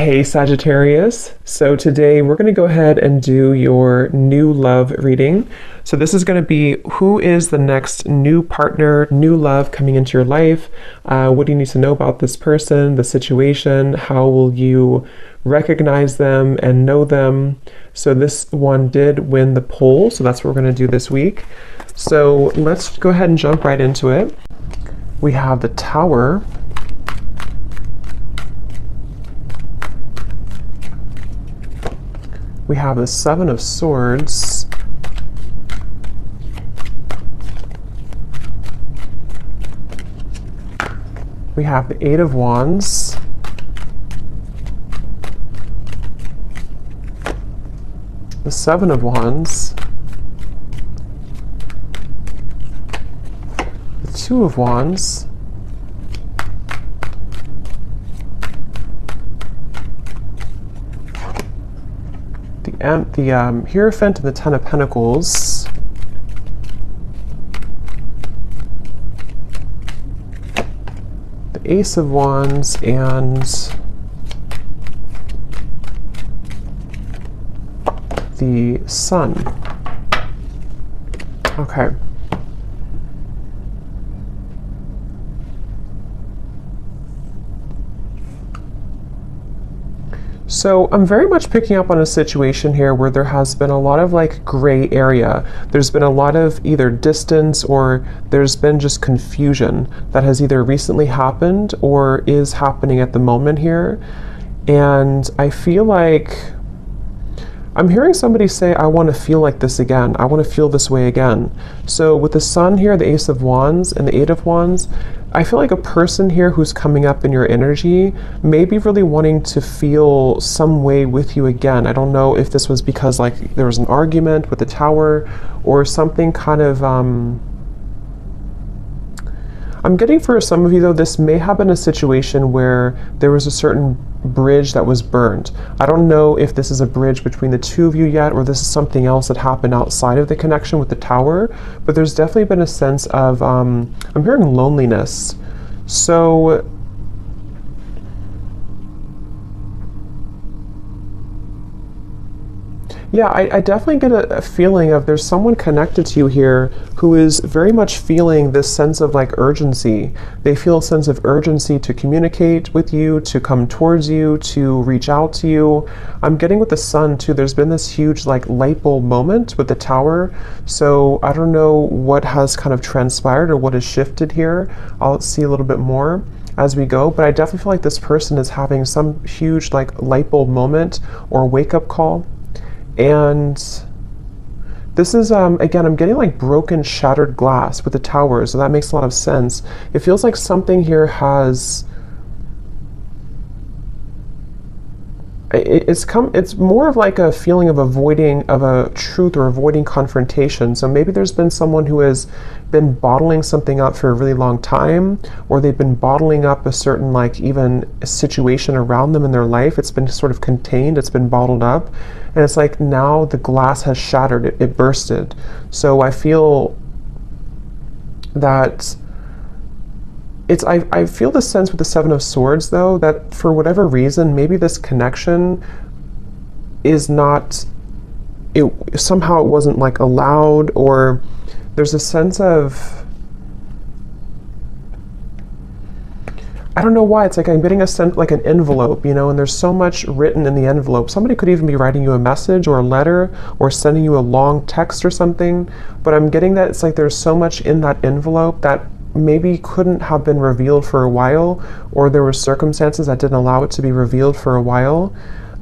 Hey Sagittarius. So today we're going to go ahead and do your new love reading. So this is going to be who is the next new partner, new love coming into your life. What do you need to know about this person, the situation? How will you recognize them and know them? So this one did win the poll. So that's what we're going to do this week. So let's go ahead and jump right into it. We have the Tower. We have the Seven of Swords. We have the Eight of Wands. The Seven of Wands. The Two of Wands. The Hierophant and the Ten of Pentacles. The Ace of Wands and the Sun. Okay. So I'm very much picking up on a situation here where there has been a lot of like gray area. There's been a lot of either distance or there's been just confusion that has either recently happened or is happening at the moment here. And I feel like I'm hearing somebody say, I want to feel like this again. I want to feel this way again. So with the Sun here, the Ace of Wands and the Eight of Wands, I feel like a person here who's coming up in your energy may be really wanting to feel some way with you again. I don't know if this was because like there was an argument with the Tower or something kind of, I'm getting for some of you though, this may have been a situation where there was a certain bridge that was burned. I don't know if this is a bridge between the two of you yet, or this is something else that happened outside of the connection with the Tower, but there's definitely been a sense of, I'm hearing loneliness. So, yeah, I definitely get a feeling of there's someone connected to you here who is very much feeling this sense of like urgency. They feel a sense of urgency to communicate with you, to come towards you, to reach out to you. I'm getting with the Sun too, there's been this huge like light bulb moment with the Tower. So I don't know what has kind of transpired or what has shifted here. I'll see a little bit more as we go, but I definitely feel like this person is having some huge like light bulb moment or wake up call. And this is, again, I'm getting like broken, shattered glass with the Tower, so that makes a lot of sense. It feels like something here has, it's more of like a feeling of avoiding of a truth or avoiding confrontation. So maybe there's been someone who has been bottling something up for a really long time, or they've been bottling up a certain like even a situation around them in their life. It's been sort of contained, it's been bottled up, and it's like now the glass has shattered, it bursted. So I feel that I feel the sense with the Seven of Swords though, that for whatever reason, maybe this connection is not, somehow it wasn't like allowed, or there's a sense of, I don't know why, it's like I'm getting a sense like an envelope, you know, and there's so much written in the envelope. Somebody could even be writing you a message or a letter or sending you a long text or something, but I'm getting that it's like there's so much in that envelope that maybe couldn't have been revealed for a while, or there were circumstances that didn't allow it to be revealed for a while.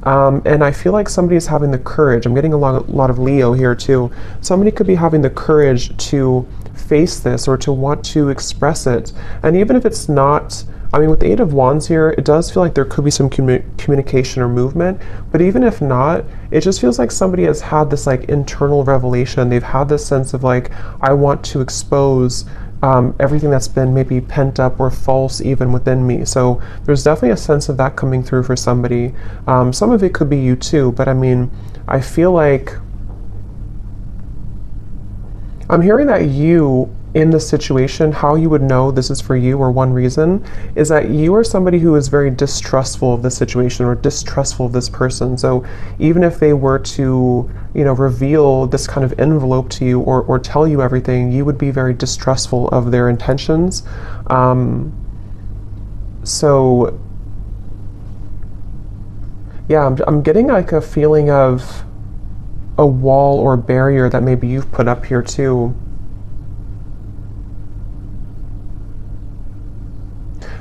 And I feel like somebody is having the courage. I'm getting a lot of Leo here too. Somebody could be having the courage to face this or to want to express it. And even if it's not, I mean, with the Eight of Wands here, it does feel like there could be some communication or movement, but even if not, it just feels like somebody has had this like internal revelation. They've had this sense of like, I want to expose everything that's been maybe pent up or false even within me. So there's definitely a sense of that coming through for somebody. Some of it could be you too, but I mean, I feel like I'm hearing that you in this situation, how you would know this is for you, or one reason, is that you are somebody who is very distrustful of the situation or distrustful of this person. So even if they were to, you know, reveal this kind of envelope to you, or tell you everything, you would be very distrustful of their intentions. So yeah, I'm getting like a feeling of a wall or barrier that maybe you've put up here too.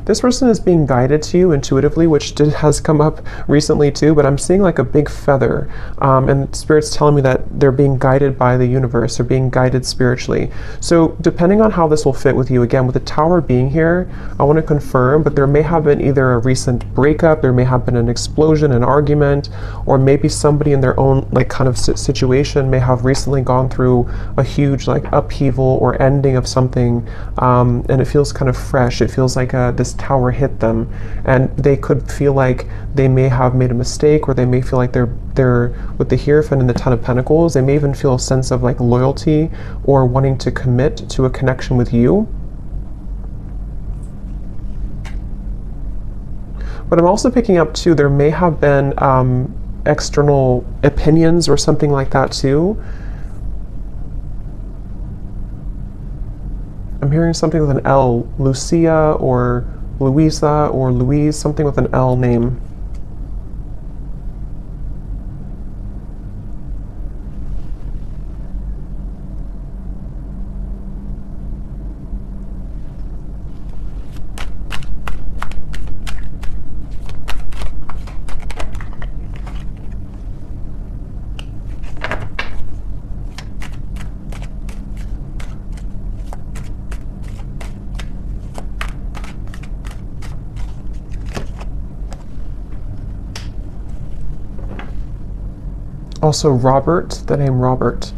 This person is being guided to you intuitively, which has come up recently too, but I'm seeing like a big feather, and Spirit's telling me that they're being guided by the universe, they're being guided spiritually. So depending on how this will fit with you, again, with the Tower being here, I want to confirm, but there may have been either a recent breakup, there may have been an explosion, an argument, or maybe somebody in their own like kind of situation may have recently gone through a huge like upheaval or ending of something, and it feels kind of fresh. It feels like this tower hit them, and they could feel like they may have made a mistake, or they may feel like they're with the Hierophant and the Ten of Pentacles, they may even feel a sense of like loyalty or wanting to commit to a connection with you. But I'm also picking up too, there may have been external opinions or something like that too. I'm hearing something with an L, Lucia or Louisa or Louise, something with an L name. Also Robert, the name Robert.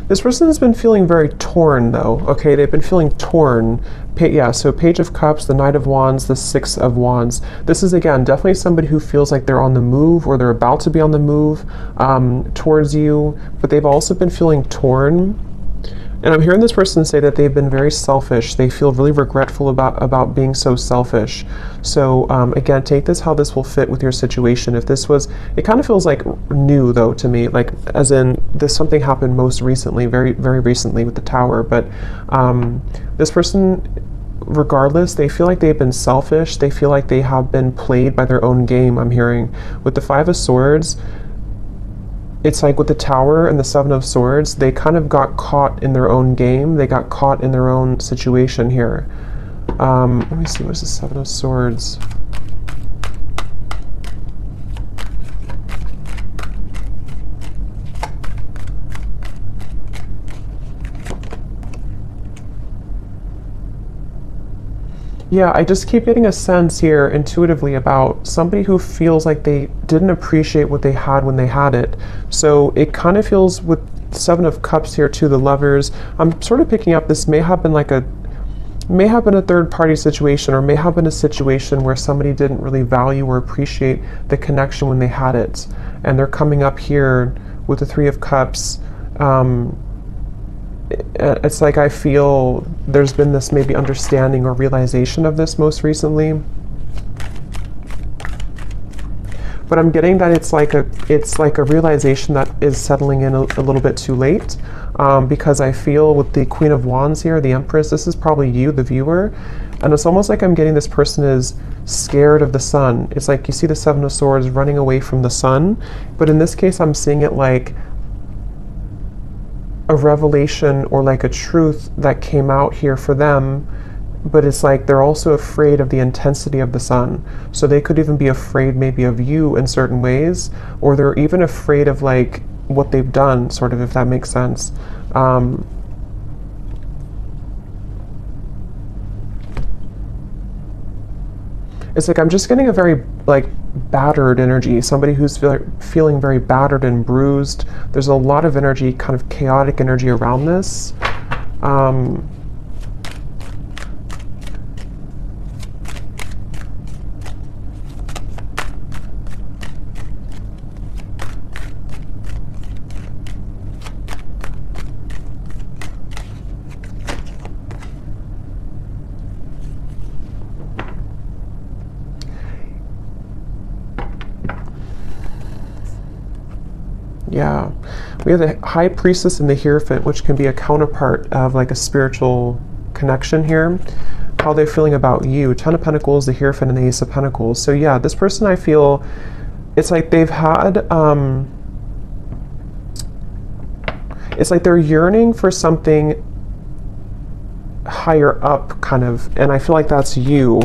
This person has been feeling very torn though, okay? They've been feeling torn. Yeah, so Page of Cups, the Knight of Wands, the Six of Wands. This is, again, definitely somebody who feels like they're on the move, or they're about to be on the move towards you, but they've also been feeling torn. And I'm hearing this person say that they've been very selfish. They feel really regretful about being so selfish. So again, take this how this will fit with your situation. If this was, it kind of feels like new though to me, like as in this something happened most recently, very, very recently with the Tower. But this person, regardless, they feel like they've been selfish. They feel like they have been played by their own game, I'm hearing. With the Five of Swords, it's like with the Tower and the Seven of Swords, they kind of got caught in their own game. They got caught in their own situation here. Let me see, what's the Seven of Swords? Yeah, I just keep getting a sense here intuitively about somebody who feels like they didn't appreciate what they had when they had it. So it kind of feels with Seven of Cups here too, the Lovers. I'm sort of picking up this may have been a third party situation, or may have been a situation where somebody didn't really value or appreciate the connection when they had it. And they're coming up here with the Three of Cups. It's like I feel there's been this maybe understanding or realization of this most recently. But I'm getting that it's like a realization that is settling in a little bit too late, because I feel with the Queen of Wands here, the Empress, this is probably you, the viewer, and it's almost like I'm getting this person is scared of the sun. It's like you see the Seven of Swords running away from the sun, but in this case I'm seeing it like a revelation or like a truth that came out here for them, but it's like they're also afraid of the intensity of the sun. So they could even be afraid maybe of you in certain ways, or they're even afraid of like what they've done, sort of, if that makes sense. It's like I'm just getting a very like battered energy, somebody who's feeling very battered and bruised. There's a lot of energy, kind of chaotic energy around this. Yeah. We have the High Priestess and the Hierophant, which can be a counterpart of like a spiritual connection here. How they're feeling about you. Ten of Pentacles, the Hierophant, and the Ace of Pentacles. So yeah, this person, I feel, it's like they've had, it's like they're yearning for something higher up, kind of, and I feel like that's you.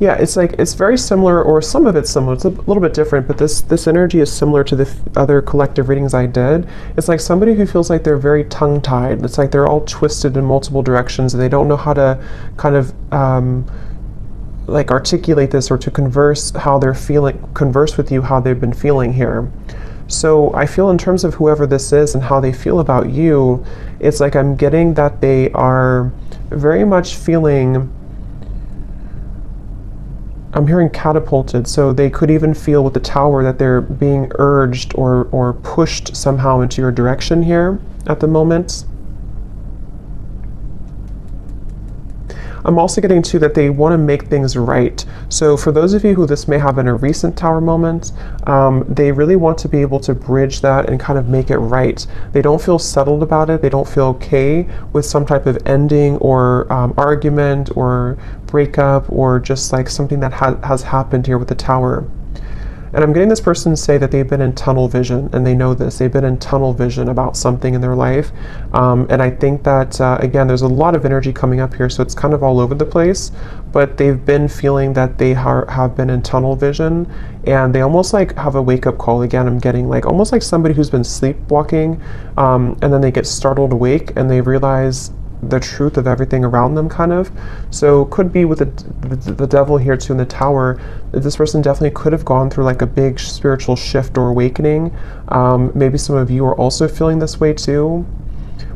Yeah, it's like, it's very similar, or some of it's similar. It's a little bit different, but this energy is similar to the other collective readings I did. It's like somebody who feels like they're very tongue-tied. It's like they're all twisted in multiple directions, and they don't know how to kind of like articulate this, or to converse how they're feeling, converse with you how they've been feeling here. So I feel in terms of whoever this is and how they feel about you, it's like I'm getting that they are very much feeling, I'm hearing catapulted, so they could even feel with the Tower that they're being urged or pushed somehow into your direction here at the moment. I'm also getting too that they want to make things right. So for those of you who this may have been a recent Tower moment, they really want to be able to bridge that and kind of make it right. They don't feel settled about it. They don't feel okay with some type of ending or argument or breakup, or just like something that has happened here with the Tower. And I'm getting this person to say that they've been in tunnel vision, and they know this. They've been in tunnel vision about something in their life. And I think that, again, there's a lot of energy coming up here, so it's kind of all over the place. But they've been feeling that they have been in tunnel vision, and they almost like have a wake-up call. Again, I'm getting like almost like somebody who's been sleepwalking, and then they get startled awake, and they realize the truth of everything around them, kind of. So could be with the devil here too in the Tower, this person definitely could have gone through like a big spiritual shift or awakening. Maybe some of you are also feeling this way too.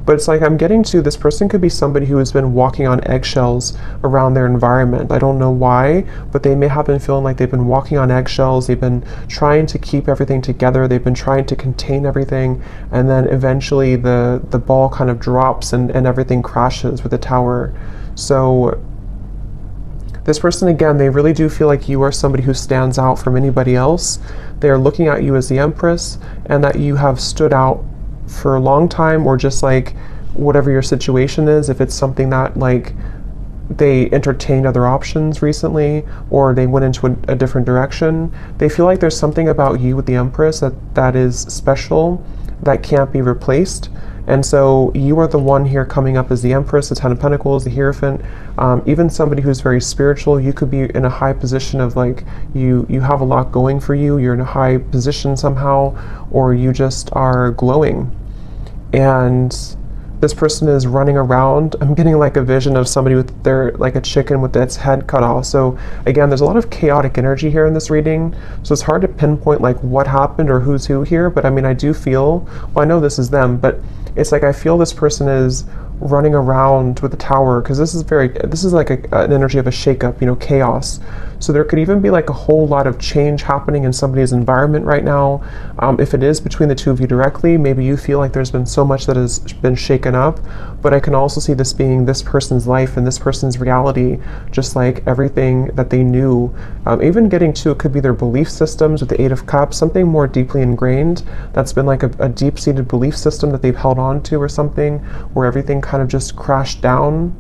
But it's like I'm getting to, this person could be somebody who has been walking on eggshells around their environment. I don't know why, but they may have been feeling like they've been walking on eggshells. They've been trying to keep everything together. They've been trying to contain everything. And then eventually the ball kind of drops and everything crashes with the Tower. So this person, again, they really do feel like you are somebody who stands out from anybody else. They are looking at you as the Empress, and that you have stood out for a long time, or just like whatever your situation is, if it's something that like they entertained other options recently, or they went into a different direction, they feel like there's something about you with the Empress that is special, that can't be replaced. And so you are the one here coming up as the Empress, the Ten of Pentacles, the Hierophant, even somebody who's very spiritual. You could be in a high position of like, you have a lot going for you, you're in a high position somehow, or you just are glowing. And this person is running around. I'm getting like a vision of somebody with their, like a chicken with its head cut off. So again, there's a lot of chaotic energy here in this reading. So it's hard to pinpoint like what happened or who's who here. But I mean, I do feel, well, I know this is them, but it's like I feel this person is running around with the Tower, because this is like an energy of a shakeup, you know, chaos. So there could even be like a whole lot of change happening in somebody's environment right now. If it is between the two of you directly, maybe you feel like there's been so much that has been shaken up, but I can also see this being this person's life and this person's reality, just like everything that they knew. Even getting to, it could be their belief systems with the Eight of Cups, something more deeply ingrained that's been like a deep-seated belief system that they've held on to, or something where everything kind of just crashed down.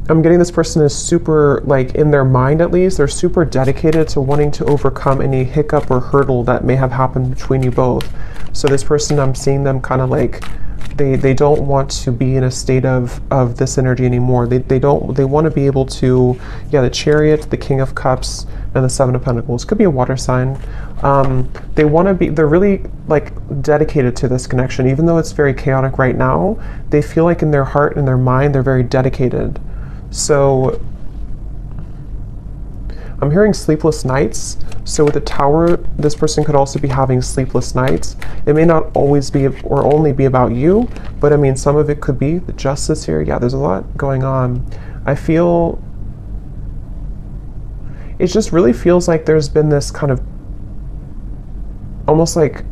I'm getting this person is super, like in their mind at least, they're super dedicated to wanting to overcome any hiccup or hurdle that may have happened between you both. So this person, I'm seeing them kind of like, they don't want to be in a state of this energy anymore. They want to be able to, yeah, the Chariot, the King of Cups, and the Seven of Pentacles. Could be a water sign. They want to be, they're really like dedicated to this connection. Even though it's very chaotic right now, they feel like in their heart and their mind, they're very dedicated. So I'm hearing sleepless nights. So with the Tower, this person could also be having sleepless nights. It may not always be or only be about you, but I mean, some of it could be the Justice here. Yeah, there's a lot going on. I feel it just really feels like there's been this kind of almost like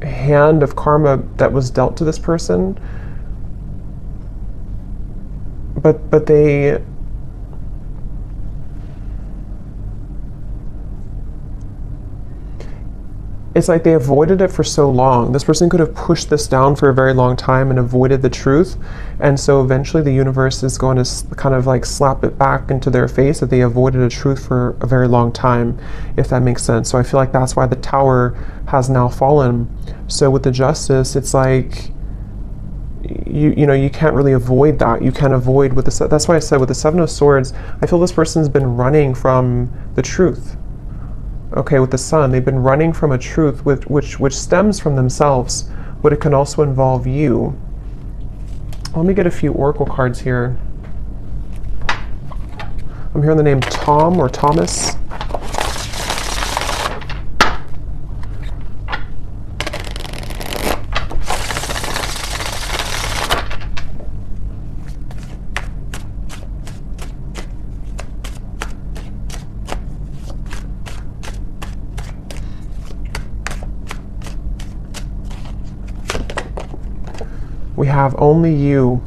hand of karma that was dealt to this person, but they it's like they avoided it for so long. This person could have pushed this down for a very long time and avoided the truth. And so eventually the universe is going to kind of like slap it back into their face that they avoided a truth for a very long time, if that makes sense. So I feel like that's why the Tower has now fallen. So with the Justice, it's like, you know, you can't really avoid that. You can't avoid with the, that's why I said with the Seven of Swords, I feel this person's been running from the truth. Okay, with the Sun, they've been running from a truth which stems from themselves, but it can also involve you. Let me get a few oracle cards here. I'm hearing the name Tom or Thomas. We have only you.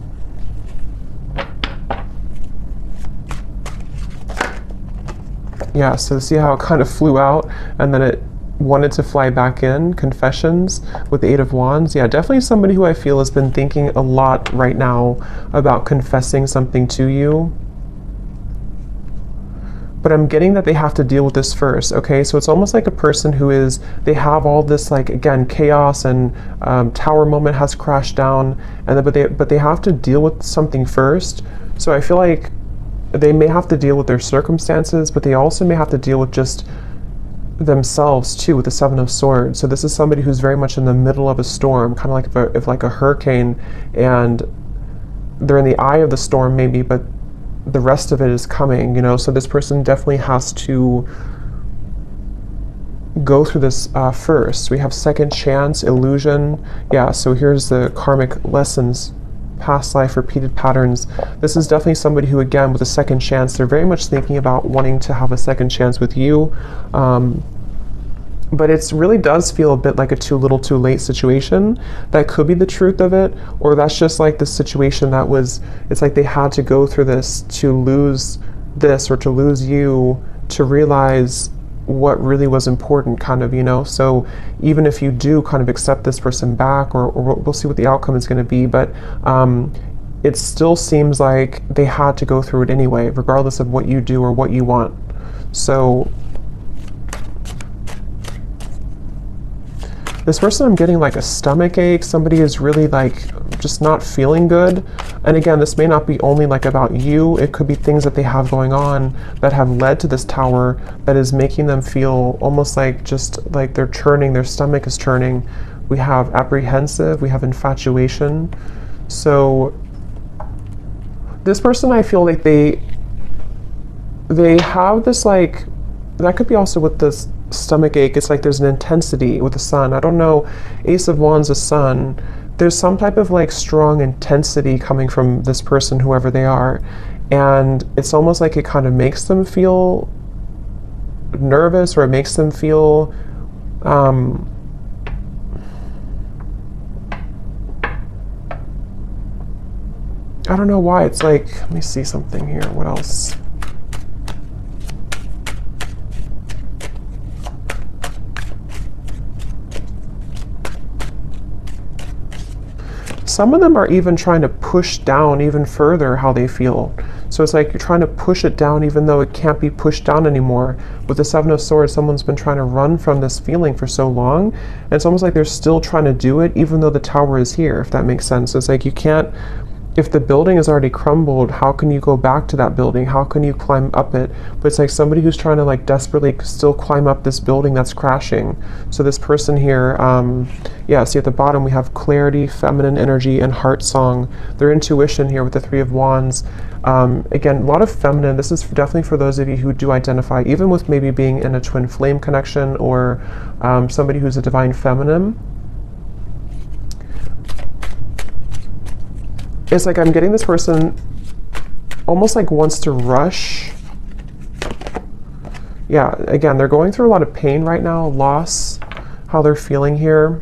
Yeah, so see how it kind of flew out and then it wanted to fly back in. Confessions with the Eight of Wands. Yeah, definitely somebody who I feel has been thinking a lot right now about confessing something to you. But I'm getting that they have to deal with this first, okay? So it's almost like a person who is, they have all this, like, again, chaos and tower moment has crashed down, and then, but they have to deal with something first. So I feel like they may have to deal with their circumstances, but they also may have to deal with just themselves too, with the Seven of Swords. So this is somebody who's very much in the middle of a storm, kind of like if like a hurricane, and they're in the eye of the storm maybe, but the rest of it is coming, you know. So this person definitely has to go through this first. We have second chance, illusion. Yeah, so here's the karmic lessons, past life, repeated patterns. This is definitely somebody who, again, with a second chance, they're very much thinking about wanting to have a second chance with you. But it really does feel a bit like a too little too late situation. That could be the truth of it, or that's just like the situation that was, it's like they had to go through this to lose this or to lose you to realize what really was important, kind of, you know. So even if you do kind of accept this person back, or we'll see what the outcome is going to be, but it still seems like they had to go through it anyway, regardless of what you do or what you want. So this person, I'm getting like a stomach ache. Somebody is really like just not feeling good. And again, this may not be only like about you. It could be things that they have going on that have led to this Tower that is making them feel almost like just like they're churning, their stomach is churning. We have apprehensive, we have infatuation. So this person, I feel like they have this, like, that could be also with this stomach ache. It's like there's an intensity with the Sun. I don't know, Ace of Wands, the Sun, there's some type of like strong intensity coming from this person, whoever they are, and it's almost like it kind of makes them feel nervous, or it makes them feel I don't know why. It's like, let me see something here. What else? Some of them are even trying to push down even further how they feel. So it's like you're trying to push it down even though it can't be pushed down anymore. With the Seven of Swords, someone's been trying to run from this feeling for so long, and it's almost like they're still trying to do it even though the Tower is here, if that makes sense. So it's like you can't, if the building is already crumbled, how can you go back to that building? How can you climb up it? But it's like somebody who's trying to like desperately still climb up this building that's crashing. So this person here, yeah, see at the bottom we have clarity, feminine energy, and heart song. Their intuition here with the Three of Wands. Again, a lot of feminine. This is definitely for those of you who do identify, even with maybe being in a twin flame connection, or somebody who's a divine feminine. It's like I'm getting this person almost like wants to rush Yeah, again, they're going through a lot of pain right now, loss, how they're feeling here.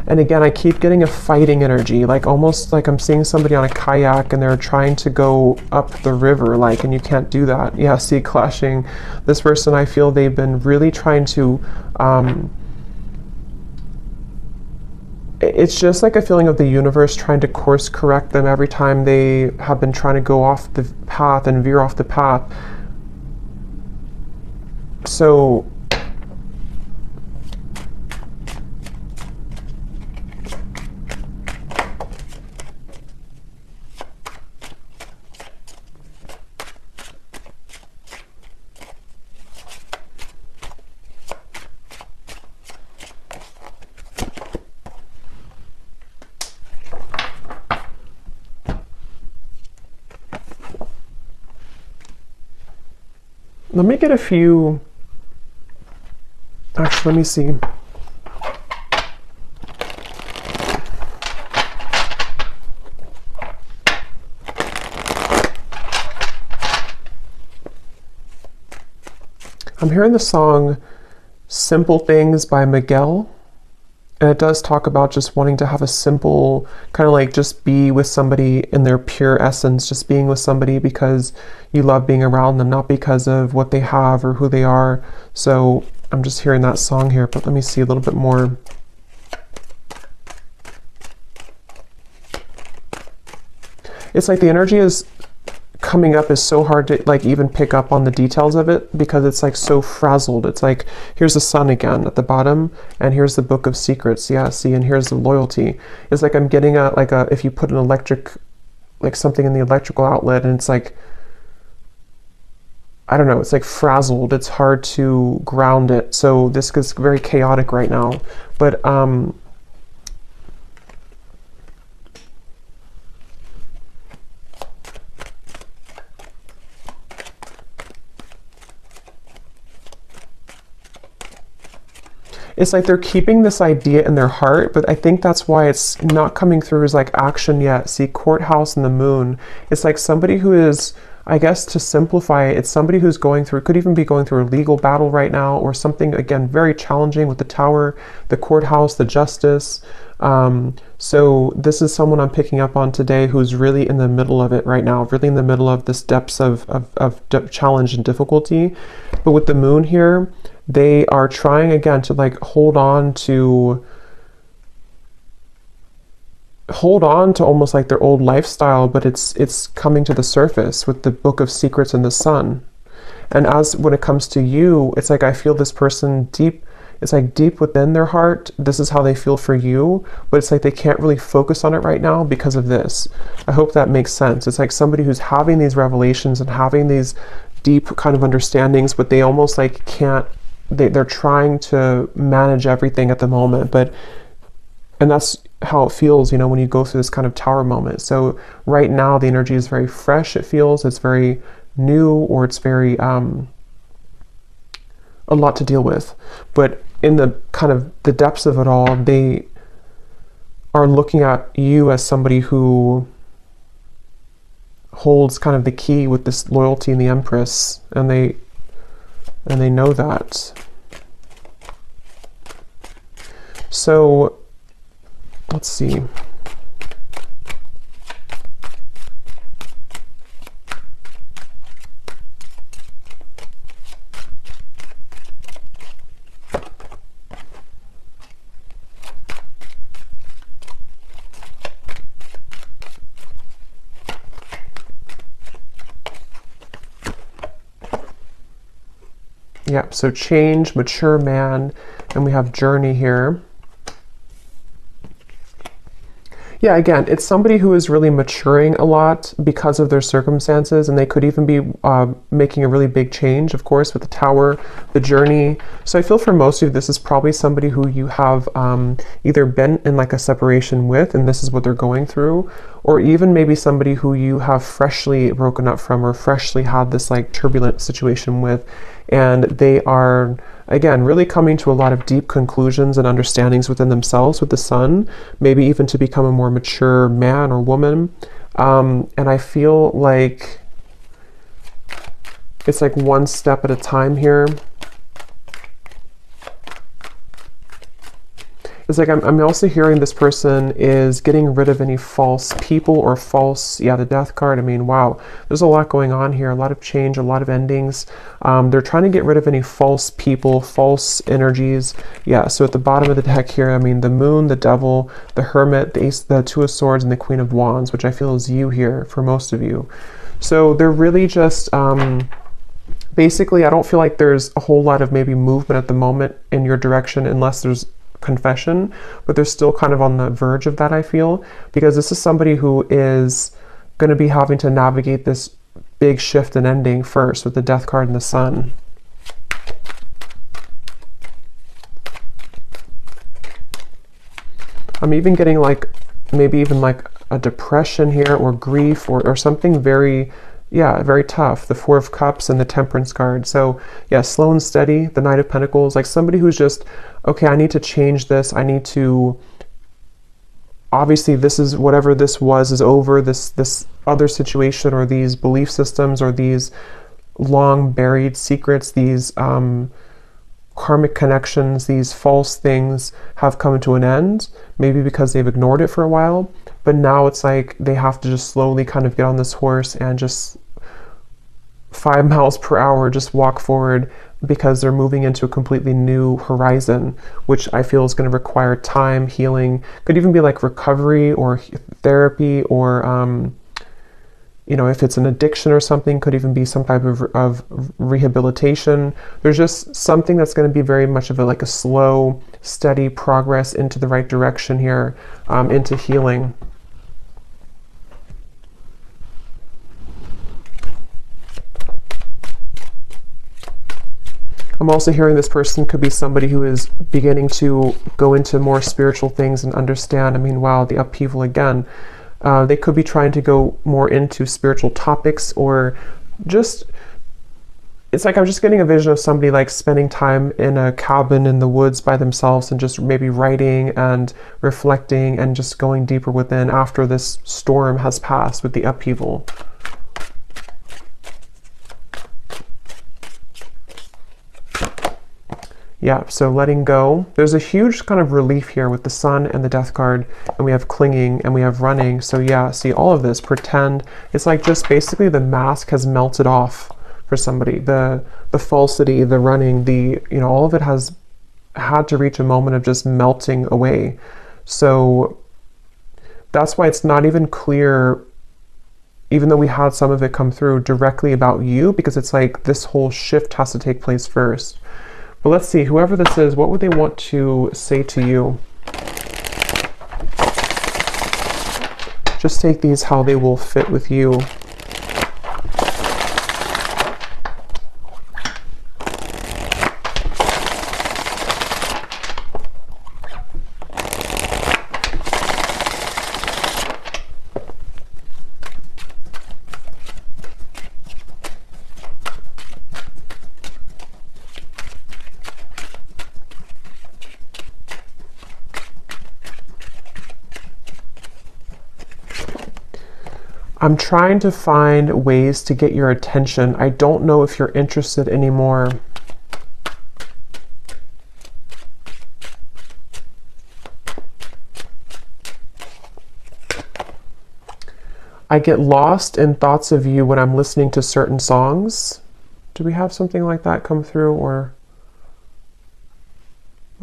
And again, I keep getting a fighting energy, like almost like I'm seeing somebody on a kayak and they're trying to go up the river, like, and you can't do that. Yeah, see, clashing. This person, I feel they've been really trying to, it's just like a feeling of the universe trying to course correct them every time they have been trying to go off the path and veer off the path. So, let me get a few, actually, let me see. I'm hearing the song Simple Things by Miguel. And it does talk about just wanting to have a simple, kind of like just be with somebody in their pure essence, just being with somebody because you love being around them, not because of what they have or who they are. So I'm just hearing that song here, but let me see a little bit more. It's like the energy is coming up is so hard to like even pick up on the details of it because it's like so frazzled. It's like, here's the sun again at the bottom and here's the book of secrets. Yeah, see, and here's the loyalty. It's like I'm getting a, like a, if you put an electric, like something in the electrical outlet and it's like, I don't know, it's like frazzled. It's hard to ground it. So this is very chaotic right now. But it's like they're keeping this idea in their heart, but I think that's why it's not coming through as like action yet. See, courthouse and the moon. It's like somebody who is, I guess to simplify it, it's somebody who's going through, could even be going through a legal battle right now or something, again, very challenging with the tower, the courthouse, the justice. So this is someone I'm picking up on today who's really in the middle of it right now, really in the middle of this depths of challenge and difficulty. But with the moon here, they are trying again to like hold on to almost like their old lifestyle, but it's coming to the surface with the book of secrets and the sun. And as when it comes to you, it's like I feel this person deep, it's like deep within their heart, this is how they feel for you, but it's like they can't really focus on it right now because of this. I hope that makes sense. It's like somebody who's having these revelations and having these deep kind of understandings, but they almost like can't, they're trying to manage everything at the moment, and that's how it feels, you know, when you go through this kind of tower moment. So right now the energy is very fresh, it feels, it's very new, or it's very a lot to deal with. But in the kind of the depths of it all, they are looking at you as somebody who holds kind of the key with this loyalty in the Empress, and they know that. So let's see. Yeah, so change, mature man, and we have journey here. Yeah, again, it's somebody who is really maturing a lot because of their circumstances, and they could even be making a really big change, of course, with the tower, the journey. So I feel for most of you, this is probably somebody who you have either been in like a separation with, and this is what they're going through, or even maybe somebody who you have freshly broken up from or freshly had this like turbulent situation with, and they are, again, really coming to a lot of deep conclusions and understandings within themselves with the sun, maybe even to become a more mature man or woman. And I feel like It's like one step at a time here. It's like I'm also hearing this person is getting rid of any false people or false, yeah, the death card. I mean, wow, there's a lot going on here, a lot of change, a lot of endings. They're trying to get rid of any false people, false energies. Yeah, so at the bottom of the deck here, I mean, the moon, the devil, the hermit, the ace, the two of swords, and the queen of wands, which I feel is you here for most of you. So they're really just, basically, I don't feel like there's a whole lot of maybe movement at the moment in your direction unless there's confession, but they're still kind of on the verge of that, I feel, because this is somebody who is going to be having to navigate this big shift and ending first with the death card and the sun. I'm even getting like maybe even like a depression here or grief or something very, yeah, very tough. The Four of Cups and the Temperance card. So yeah, slow and steady, the Knight of Pentacles, like somebody who's just, okay, I need to change this. I need to, obviously this is, whatever this was is over, this other situation or these belief systems or these long buried secrets, these karmic connections, these false things have come to an end, maybe because they've ignored it for a while. But now it's like they have to just slowly kind of get on this horse and just 5 miles per hour, just walk forward, because they're moving into a completely new horizon, which I feel is going to require time, healing, could even be like recovery or therapy, or, you know, if it's an addiction or something, could even be some type of rehabilitation. There's just something that's going to be very much of like a slow, steady progress into the right direction here, into healing. I'm also hearing this person could be somebody who is beginning to go into more spiritual things and understand. I mean, wow, the upheaval again. They could be trying to go more into spiritual topics, or just, it's like I'm just getting a vision of somebody like spending time in a cabin in the woods by themselves and just maybe writing and reflecting and just going deeper within after this storm has passed with the upheaval. Yeah, so letting go. There's a huge kind of relief here with the sun and the death card, and we have clinging and we have running. So yeah, see all of this, pretend. It's like just basically the mask has melted off for somebody. The falsity, the running, the, you know, all of it has had to reach a moment of just melting away. So that's why it's not even clear, even though we had some of it come through directly about you, because it's like this whole shift has to take place first. But let's see, whoever this is, what would they want to say to you? Just take these how they will fit with you. I'm trying to find ways to get your attention. I don't know if you're interested anymore. I get lost in thoughts of you when I'm listening to certain songs. Do we have something like that come through? Or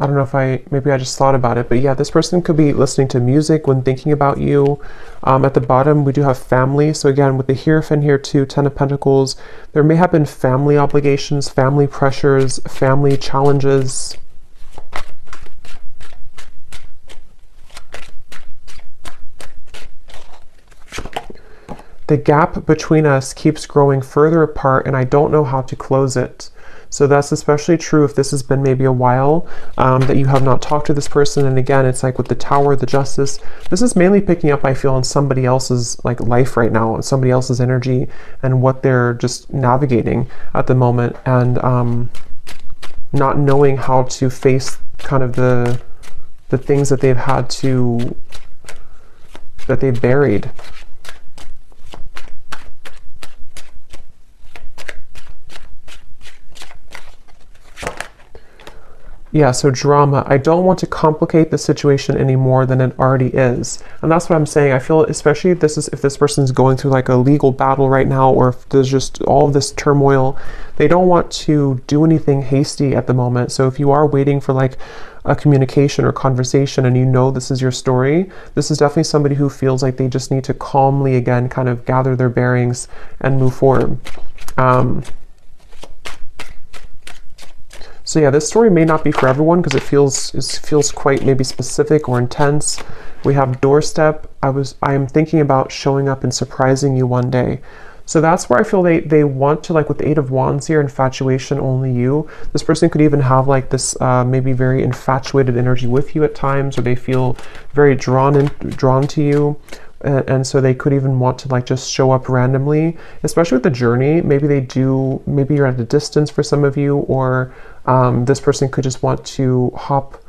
I don't know if maybe I just thought about it, but yeah, this person could be listening to music when thinking about you. At the bottom, we do have family. So again, with the Hierophant here too, Ten of Pentacles, there may have been family obligations, family pressures, family challenges. The gap between us keeps growing further apart, and I don't know how to close it. So that's especially true if this has been maybe a while that you have not talked to this person. And again, it's like with the Tower, the Justice, this is mainly picking up, I feel, on somebody else's like life right now, somebody else's energy and what they're just navigating at the moment, and not knowing how to face kind of the things that they've had to, that they've buried. Yeah, so drama. I don't want to complicate the situation any more than it already is. And that's what I'm saying. I feel, especially if this person's going through like a legal battle right now, or if there's just all of this turmoil, they don't want to do anything hasty at the moment. So if you are waiting for like a communication or conversation and you know this is your story, this is definitely somebody who feels like they just need to calmly again kind of gather their bearings and move forward. So yeah, this story may not be for everyone because it feels quite maybe specific or intense. We have doorstep. I am thinking about showing up and surprising you one day. So that's where I feel they want to, like with the Eight of Wands here, infatuation, only you. This person could even have like this maybe very infatuated energy with you at times, or they feel very drawn to you. And so they could even want to like just show up randomly, especially with the journey. Maybe you're at a distance for some of you, or this person could just want to hop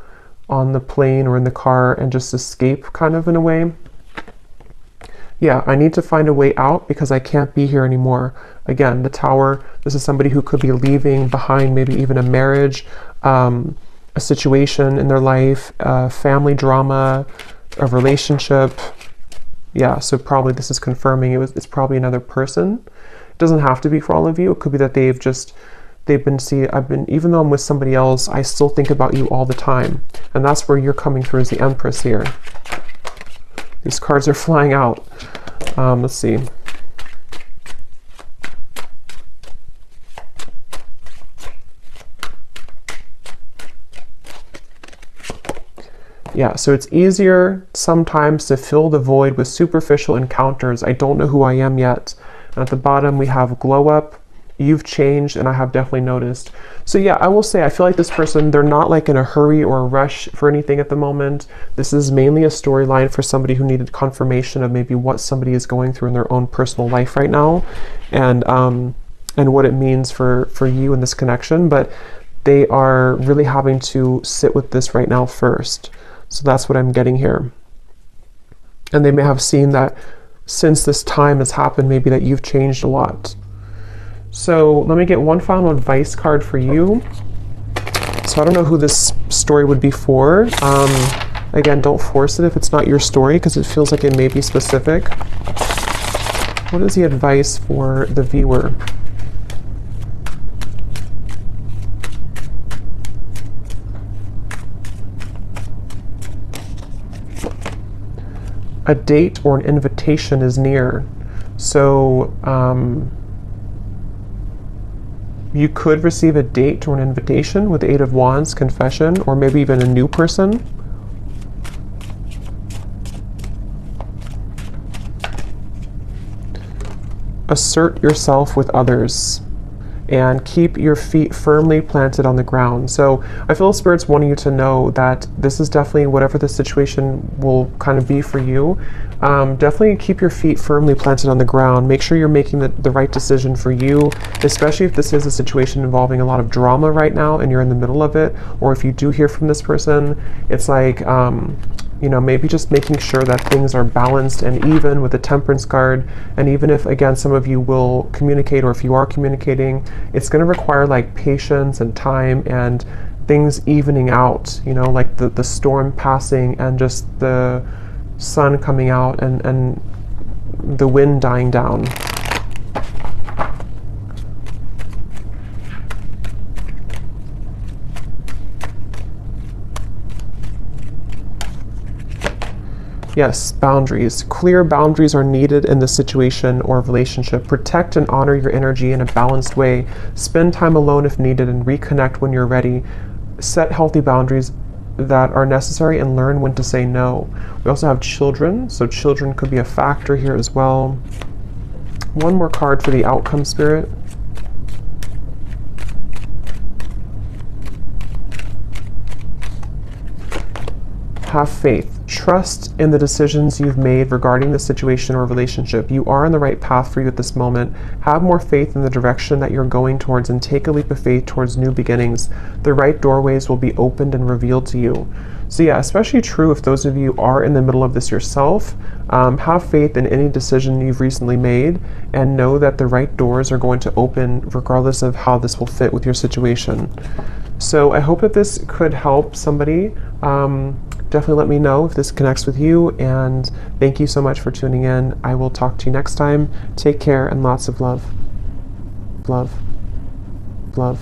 on the plane or in the car and just escape kind of in a way. Yeah, I need to find a way out because I can't be here anymore. Again, the Tower, this is somebody who could be leaving behind maybe even a marriage, a situation in their life, family drama, a relationship. Yeah, so probably this is confirming it's probably another person. It doesn't have to be for all of you. It could be that even though I'm with somebody else, I still think about you all the time. And that's where you're coming through as the Empress here. These cards are flying out. Let's see. Yeah, so it's easier sometimes to fill the void with superficial encounters. I don't know who I am yet. And at the bottom we have glow up. You've changed, and I have definitely noticed. So yeah, I will say I feel like this person, they're not like in a hurry or a rush for anything at the moment. This is mainly a storyline for somebody who needed confirmation of maybe what somebody is going through in their own personal life right now, and what it means for you in this connection. But they are really having to sit with this right now first. So that's what I'm getting here. And they may have seen that since this time has happened, maybe that you've changed a lot. So let me get one final advice card for you. So I don't know who this story would be for. Again, don't force it if it's not your story, because it feels like it may be specific. What is the advice for the viewer? A date or an invitation is near. So you could receive a date or an invitation with the Eight of Wands, confession, or maybe even a new person. Assert yourself with others and keep your feet firmly planted on the ground. So I feel Spirit's wanting you to know that this is definitely, whatever the situation will kind of be for you, definitely keep your feet firmly planted on the ground. Make sure you're making the right decision for you, especially if this is a situation involving a lot of drama right now and you're in the middle of it, or if you do hear from this person, it's like, you know, maybe just making sure that things are balanced and even with the Temperance card. And even if, again, some of you will communicate, or if you are communicating, it's going to require like patience and time and things evening out, you know, like the storm passing and just the sun coming out and the wind dying down. Yes, boundaries. Clear boundaries are needed in this situation or relationship. Protect and honor your energy in a balanced way. Spend time alone if needed and reconnect when you're ready. Set healthy boundaries that are necessary and learn when to say no. We also have children, so children could be a factor here as well. One more card for the outcome, Spirit. Have faith. Trust in the decisions you've made regarding the situation or relationship. You are on the right path for you at this moment. Have more faith in the direction that you're going towards and take a leap of faith towards new beginnings. The right doorways will be opened and revealed to you. So yeah, especially true if those of you are in the middle of this yourself. Have faith in any decision you've recently made and know that the right doors are going to open regardless of how this will fit with your situation. So I hope that this could help somebody. Definitely let me know if this connects with you, and thank you so much for tuning in. I will talk to you next time. Take care and lots of love. Love. Love.